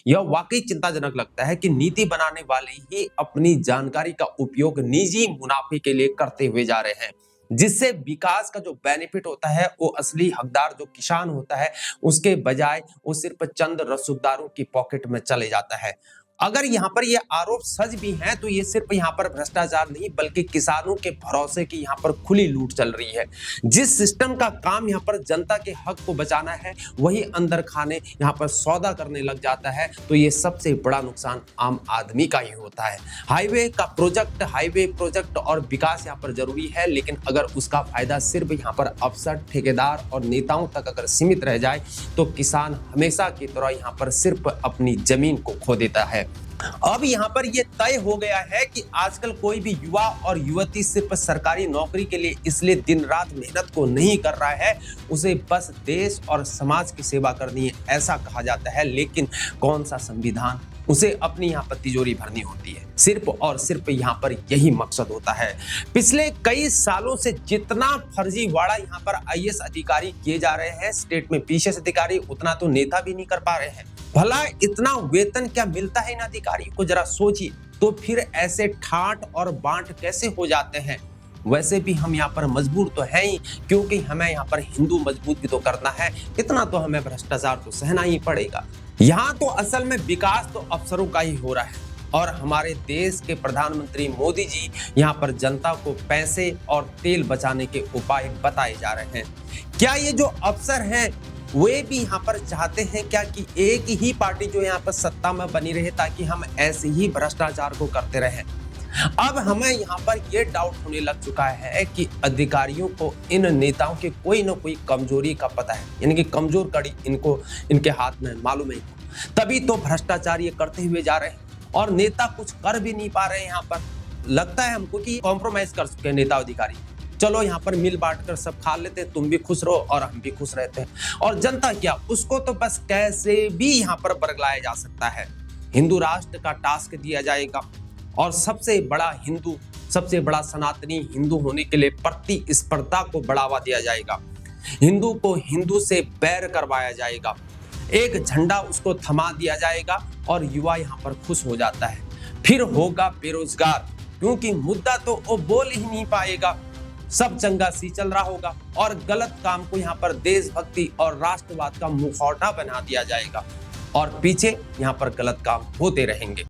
यह वाकई चिंताजनक लगता है कि नीति बनाने वाले ही अपनी जानकारी का उपयोग निजी मुनाफे के लिए करते हुए जा रहे हैं, जिससे विकास का जो बेनिफिट होता है वो असली हकदार जो किसान होता है उसके बजाय वो सिर्फ चंद रसूखदारों की पॉकेट में चले जाता है। अगर यहाँ पर ये आरोप सच भी हैं तो ये सिर्फ यहाँ पर भ्रष्टाचार नहीं बल्कि किसानों के भरोसे की यहाँ पर खुली लूट चल रही है। जिस सिस्टम का काम यहाँ पर जनता के हक को बचाना है वही अंदर खाने यहाँ पर सौदा करने लग जाता है, तो ये सबसे बड़ा नुकसान आम आदमी का ही होता है। हाईवे प्रोजेक्ट और विकास यहाँ पर जरूरी है, लेकिन अगर उसका फायदा सिर्फ यहाँ पर अफसर, ठेकेदार और नेताओं तक अगर सीमित रह जाए तो किसान हमेशा की तरह यहाँ पर सिर्फ अपनी जमीन को खो देता है। अब यहाँ पर यह तय हो गया है कि आजकल कोई भी युवा और युवती सिर्फ सरकारी नौकरी के लिए इसलिए दिन रात मेहनत को नहीं कर रहा है, उसे बस देश और समाज की सेवा करनी है ऐसा कहा जाता है। लेकिन कौन सा संविधान उसे अपनी यहाँ पर तिजोरी भरनी होती है, सिर्फ और सिर्फ यहाँ पर यही मकसद होता है। पिछले कई सालों से जितना फर्जीवाड़ा यहाँ पर आईएएस अधिकारी किए जा रहे हैं, स्टेट में पीसीएस अधिकारी, उतना तो नेता भी नहीं कर पा रहे हैं। भला इतना वेतन क्या मिलता है इन अधिकारियों को, जरा सोचिए। तो फिर ऐसे ठाट और बांट कैसे हो जाते हैं। वैसे भी हम यहाँ पर मजबूर तो हैं ही, क्योंकि हमें यहाँ पर हिंदू मजबूत भी तो करना है, इतना तो हमें भ्रष्टाचार तो सहना ही पड़ेगा। यहाँ तो असल में विकास तो अफसरों का ही हो रहा है और हमारे देश के प्रधानमंत्री मोदी जी यहाँ पर जनता को पैसे और तेल बचाने के उपाय बताए जा रहे हैं। क्या ये जो अफसर हैं वे भी यहाँ पर चाहते हैं क्या कि एक ही पार्टी जो यहाँ पर सत्ता में बनी रहे ताकि हम ऐसे ही भ्रष्टाचार को करते रहें। अब हमें यहाँ पर ये डाउट होने लग चुका है कि अधिकारियों को इन नेताओं के कोई ना कोई कमजोरी का पता है, यानी कि कमजोर कड़ी इनको इनके हाथ में मालूम है, तभी तो भ्रष्टाचार ये करते हुए जा रहे हैं और नेता कुछ कर भी नहीं पा रहे हैं। यहाँ पर लगता है हमको कि कॉम्प्रोमाइज कर चुके हैं नेता अधिकारी। चलो यहाँ पर मिल बांट कर सब खा लेते हैं, तुम भी खुश रहो और हम भी खुश रहते हैं। और जनता क्या, उसको तो बस कैसे भी यहाँ पर बरगलाया जा सकता है। हिंदू राष्ट्र का टास्क दिया जाएगा और सबसे बड़ा सनातनी हिंदू होने के लिए प्रतिस्पर्धा को बढ़ावा दिया जाएगा। हिंदू को हिंदू से बैर करवाया जाएगा, एक झंडा उसको थमा दिया जाएगा और युवा यहाँ पर खुश हो जाता है। फिर होगा बेरोजगार, क्योंकि मुद्दा तो वो बोल ही नहीं पाएगा, सब चंगा सी चल रहा होगा और गलत काम को यहाँ पर देशभक्ति और राष्ट्रवाद का मुखौटा बना दिया जाएगा और पीछे यहाँ पर गलत काम होते रहेंगे।